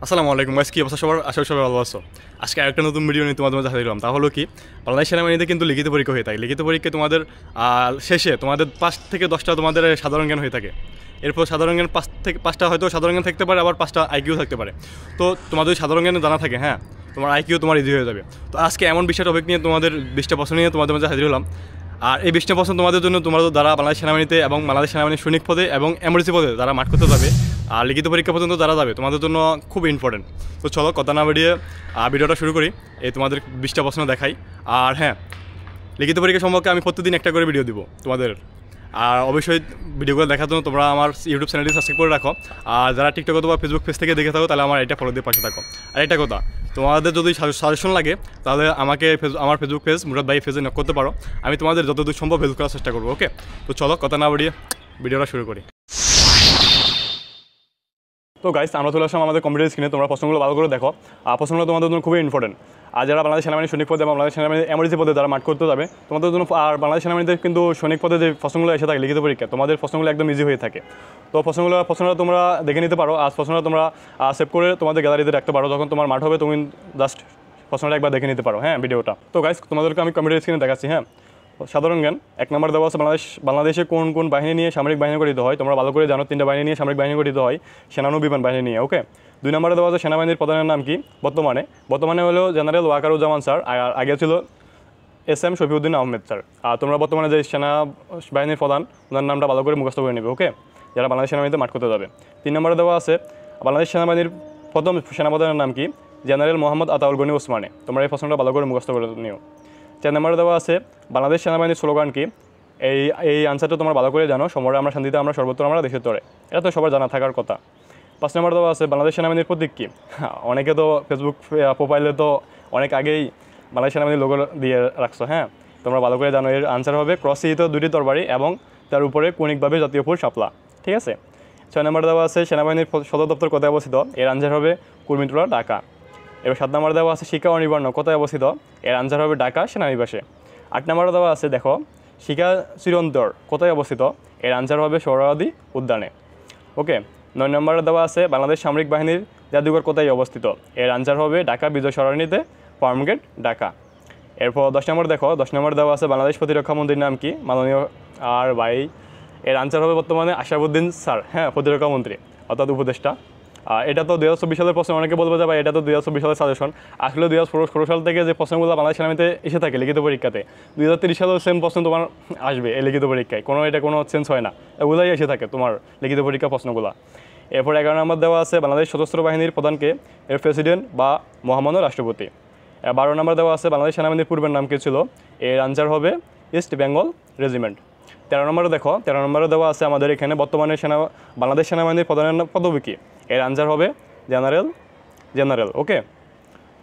আসসালামু আলাইকুম গাইস, কি অবস্থা সবার? আশা করি সবাই ভালো আছো। আজকে আরেকটা নতুন ভিডিও নিয়ে তোমাদের মাঝে হাজির হলাম। তা হলো কি, বাংলাদেশ সেনাবাহিনীতে কিন্তু লিখিত পরীক্ষা হয়ে থাকে। লিখিত পরীক্ষায় তোমাদের শেষে তোমাদের 5 থেকে 10টা তোমাদের সাধারণ জ্ঞান হয়ে থাকে। এরপর সাধারণ জ্ঞান 5 থেকে 5টা হয়তো সাধারণ জ্ঞান থাকতে পারে, আবার 5টা আইকিউ থাকতে পারে। তো তোমাদের যদি সাধারণ জ্ঞান জানা থাকে, হ্যাঁ, তোমার আইকিউ তোমার ইজি হয়ে যাবে। তো আজকে এমন বিষয় টপিক নিয়ে তোমাদের 20টা প্রশ্ন নিয়ে তোমাদের মাঝে হাজির হলাম। আর এই 20টা প্রশ্ন তোমাদের জন্য তোমাদের দ্বারা বাংলাদেশ সেনাবাহিনীতে এবং বাংলাদেশ সেনাবাহিনীর সৈনিক পদে এবং এমার্জেন্সি পদে যারা মাঠ করতে যাবে আর লিখিত পরীক্ষা পর্যন্ত যারা যাবে তোমাদের জন্য খুব ইম্পর্টেন্ট। তো চলো কথা না বেরিয়ে ভিডিওটা শুরু করি। এই তোমাদের 20টা প্রশ্ন দেখাই। আর হ্যাঁ, লিখিত পরীক্ষা সম্পর্কে আমি প্রতিদিন একটা করে ভিডিও দিব তোমাদের। আর অবশ্যই ভিডিওগুলো দেখার জন্য তোমরা আমার ইউটিউব চ্যানেলটি সাবস্ক্রাইব করে রাখো। আর যারা টিকটক অথবা ফেসবুক পেজ থেকে দেখে থাকো তাহলে আমার এটা ফলো দিয়ে পাশে থাকো। আর একটা কথা, তোমাদের যদি সাজেশন লাগে তাহলে আমাকে আমার ফেসবুক পেজ মুরাদ ভাই পেজে নক করতে পারো। আমি তোমাদের যতদূর সম্ভব হেল্প করার চেষ্টা করবো। ওকে, তো চলো কথা না বাড়িয়ে ভিডিওটা শুরু করি। তো গাইস, আমরা চলে আসলাম আমাদের কম্পিউটার স্ক্রিনে। তোমরা প্রশ্নগুলো ভালো করে দেখো। প্রশ্নগুলো তোমাদের জন্য খুবই ইম্পর্টেন্ট। আর যারা বাংলাদেশ সেনাবাহিনী সৈনিক পদে এবং বাংলাদেশ সেনাবাহিনী এমার্জেন্সি পদে যারা মাঠ করতে যাবে তোমাদের জন্য, আর বাংলাদেশ সেনাবাহিনীতে কিন্তু সৈনিক পদে যে প্রশ্নগুলো এসে থাকে লিখিত পরীক্ষা, তোমাদের প্রশ্নগুলো একদম ইজি হয়ে থাকে। তো প্রশ্নটা তোমরা দেখে নিতে পারো। আর প্রশ্নটা তোমরা সেভ করে তোমাদের গ্যালারিতে রাখতে পারো। যখন তোমার মাঠ হবে তুমি জাস্ট প্রশ্নটা একবার দেখে নিতে পারো, হ্যাঁ, ভিডিওটা। তো গাইস, তোমাদেরকে আমি কম্পিউটার স্ক্রিনে দেখাচ্ছি। হ্যাঁ, সাধারণ জ্ঞান 1 নম্বর দেওয়া আছে বাংলাদেশে কোন কোন বাহিনী নিয়ে সামরিক বাহিনী গঠিত হয়। তোমরা ভালো করে জানো 3টা বাহিনী নিয়ে সামরিক বাহিনী গঠিত হয়, সেনা নৌ বিমান বাহিনী নিয়ে। ওকে, 2 নম্বরে দেওয়া আছে সেনাবাহিনীর প্রধানের নাম কি বর্তমানে হলো জেনারেল ওয়াকারুজ্জামান স্যার, আর আগে ছিল SM শফিউদ্দিন আহমেদ স্যার। আর তোমরা বর্তমানে যে সেনা বাহিনীর প্রধান ওনার নামটা ভালো করে মুখস্থ করে নেবে। ওকে, যারা বাংলাদেশ সেনাবাহিনীতে মাঠ করতে যাবে। 3 নম্বরে দেওয়া আছে বাংলাদেশ সেনাবাহিনীর প্রথম সেনাপ্রধানের নাম কি? জেনারেল মোহাম্মদ আতাউল গনি ওসমানী। তোমরা এই প্রশ্নটা ভালো করে মুখস্থ করে নিও। 4 নম্বরে দেওয়া আছে বাংলাদেশ সেনাবাহিনীর স্লোগান কি? এই আনসারটা তোমরা ভালো করে জানো, সমরে আমরা শান্তিতে, আমরা সর্বত্র আমরা দেশের তরে। এটা তো সবার জানা থাকার কথা। 5 নম্বর দেওয়া আছে বাংলাদেশ সেনাবাহিনীর প্রতীক কি? অনেকে তো ফেসবুক প্রোফাইলে তো অনেক আগেই বাংলাদেশ সেনাবাহিনীর লোগো দিয়ে রাখছো। হ্যাঁ, তোমরা ভালো করে জানো এর আনসার হবে ক্রসিহিত 2টি তরবারি এবং তার উপরে কৌণিকভাবে জাতীয় ফুল শাপলা। ঠিক আছে। 6 নম্বর দেওয়া আছে সেনাবাহিনীর সদর দপ্তর কোথায় অবস্থিত? এর আনসার হবে কুর্মিটোলা, ঢাকা। এবার 7 নম্বর দেওয়া আছে শিক্ষা অনিবার্য কোথায় অবস্থিত? এর আনসার হবে ঢাকা সেনানিবাসে। 8 নম্বরে দেওয়া আছে দেখো শিক্ষা চিরন্তর কোথায় অবস্থিত? এর আনসার হবে সোহরাওয়ার্দী উদ্যানে। ওকে, 9 নম্বরে দেওয়া আছে বাংলাদেশ সামরিক বাহিনীর জাদুঘর কোথায় অবস্থিত? এর আনসার হবে ঢাকা বিজয় সরণিতে, ফার্মগেট, ঢাকা। এরপর 10 নম্বর দেখো, 10 নম্বর দেওয়া আছে বাংলাদেশ প্রতিরক্ষা মন্ত্রীর নাম কি? মাননীয় আর ভাই, এর আনসার হবে বর্তমানে আশরাফুদ্দিন স্যার, হ্যাঁ, প্রতিরক্ষা মন্ত্রী অর্থাৎ উপদেষ্টা। এটা তো 2024 সালের প্রশ্ন। অনেকে বলবে যে ভাই এটা তো 2024 সালের সাজেশন। আসলে 2016 সাল থেকে যে প্রশ্নগুলো বাংলাদেশ সেনাবাহিনীতে এসে থাকে লিখিত পরীক্ষাতে, 2023 সালেও সেম প্রশ্ন তোমার আসবে এই লিখিত পরীক্ষায়। এটা কোনো চেঞ্জ হয় না, এগুলোই এসে থাকে তোমার লিখিত পরীক্ষা প্রশ্নগুলো। এরপর 11 নম্বর দেওয়া আছে বাংলাদেশ সশস্ত্র বাহিনীর প্রধানকে? এর প্রেসিডেন্ট বা মহামান্য রাষ্ট্রপতি। 12 নম্বর দেওয়া আছে বাংলাদেশ সেনাবাহিনীর পূর্বের নাম কি ছিল? এর আনসার হবে ইস্ট বেঙ্গল রেজিমেন্ট। 13 নম্বরে দেখো, 13 নম্বরে দেওয়া আছে আমাদের এখানে বর্তমানে বাংলাদেশ সেনাবাহিনীর প্রধানের পদবী কি? এর আনসার হবে জেনারেল। ওকে,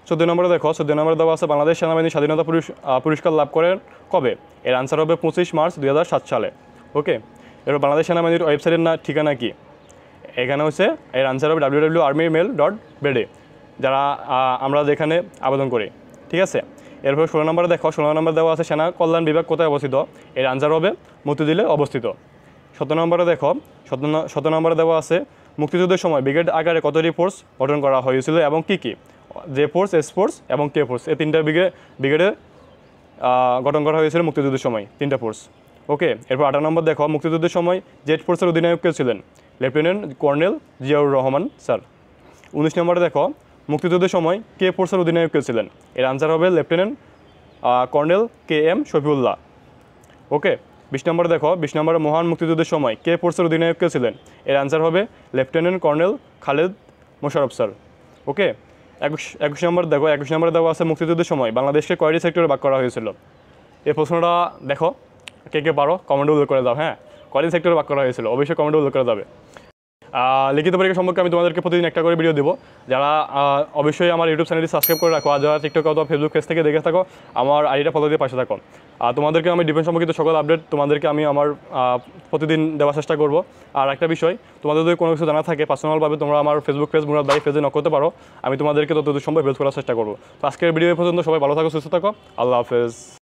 14 নম্বরে দেখো, 14 নম্বরে দেওয়া আছে বাংলাদেশ সেনাবাহিনীর স্বাধীনতা পুরস্কার লাভ করেন কবে? এর আনসার হবে 25 মার্চ 2007 সালে। ওকে, এবার বাংলাদেশ সেনাবাহিনীর ওয়েবসাইটের ঠিকানা কি? এখানে হচ্ছে এর আনসার হবে www.armymail.bd, যারা আমরা যেখানে আবেদন করি। ঠিক আছে। এরপর 16 নম্বরে দেখো, 16 নম্বর দেওয়া আছে সেনা কল্যাণ বিভাগ কোথায় অবস্থিত? এর আনসার হবে মতিঝিলে অবস্থিত। 17 নম্বরে দেখো, 17 নম্বরে দেওয়া আছে মুক্তিযুদ্ধের সময় ব্রিগেড আকারে কতটি ফোর্স গঠন করা হয়েছিল এবং কি কি? জে ফোর্স, এস ফোর্স এবং কে ফোর্স, এই 3টা ব্রিগেডে গঠন করা হয়েছিল মুক্তিযুদ্ধের সময় 3টা ফোর্স। ওকে, এরপর 18 নম্বর দেখো মুক্তিযুদ্ধের সময় জেড ফোর্সের অধিনায়ক কে ছিলেন? Lieutenant colonel Ziaur Rahman sir. 19 নম্বরে দেখো মুক্তিযুদ্ধের সময় কে ফোর্সের অধিনায়ক কে ছিলেন? এর আনসার হবে লেফটেন্যান্ট কর্নেল KM শফিউল্লাহ। ওকে, 20 নম্বরে দেখো, 20 নম্বরে মহান মুক্তিযুদ্ধের সময় কে ফোর্সের অধিনায়ক কে ছিলেন? এর আনসার হবে lieutenant colonel Khaled Mosharraf sir. Okay, 21 number দেখো, 21 নম্বরে দেওয়া আছে মুক্তিযুদ্ধের সময় বাংলাদেশকে কয়টি সেক্টরে ভাগ করা হয়েছিল? এই প্রশ্নটা দেখো কে পারো কমেন্টে উল্লেখ করে দাও। হ্যাঁ, কয়টি সেক্টরে ভাগ করা হয়েছিল অবশ্যই কমেন্টে উল্লেখ করে যাবে। লিখিত পরীক্ষা সম্পর্কে আমি তোমাদেরকে প্রতিদিন একটা করে ভিডিও দেবো। যারা অবশ্যই আমার ইউটিউব চ্যানেলটি সাবস্ক্রাইব করে রাখো। আর যারা টিকটক অথবা ফেসবুক পেজ থেকে দেখে থাকো আমার আইডিটা ফলো দিয়ে পাশে থাকো। তোমাদেরকে আমি ডিফেন্স সম্পর্কিত সকল আপডেট তোমাদেরকে আমি আমার প্রতিদিন দেওয়ার চেষ্টা করবো। আর একটা বিষয়, তোমাদের যদি কোনো কিছু জানা থাকে পার্সোনালভাবে তোমরা আমার ফেসবুক পেজ মুরাদ ভাই পেজে নক করতে পারো। আমি তোমাদেরকে ততদূর সম্ভব হেল্প করার চেষ্টা করবো। তো আজকের ভিডিও পর্যন্ত সবাই ভালো থাকো, সুস্থ থাকো, আল্লাহ হাফেজ।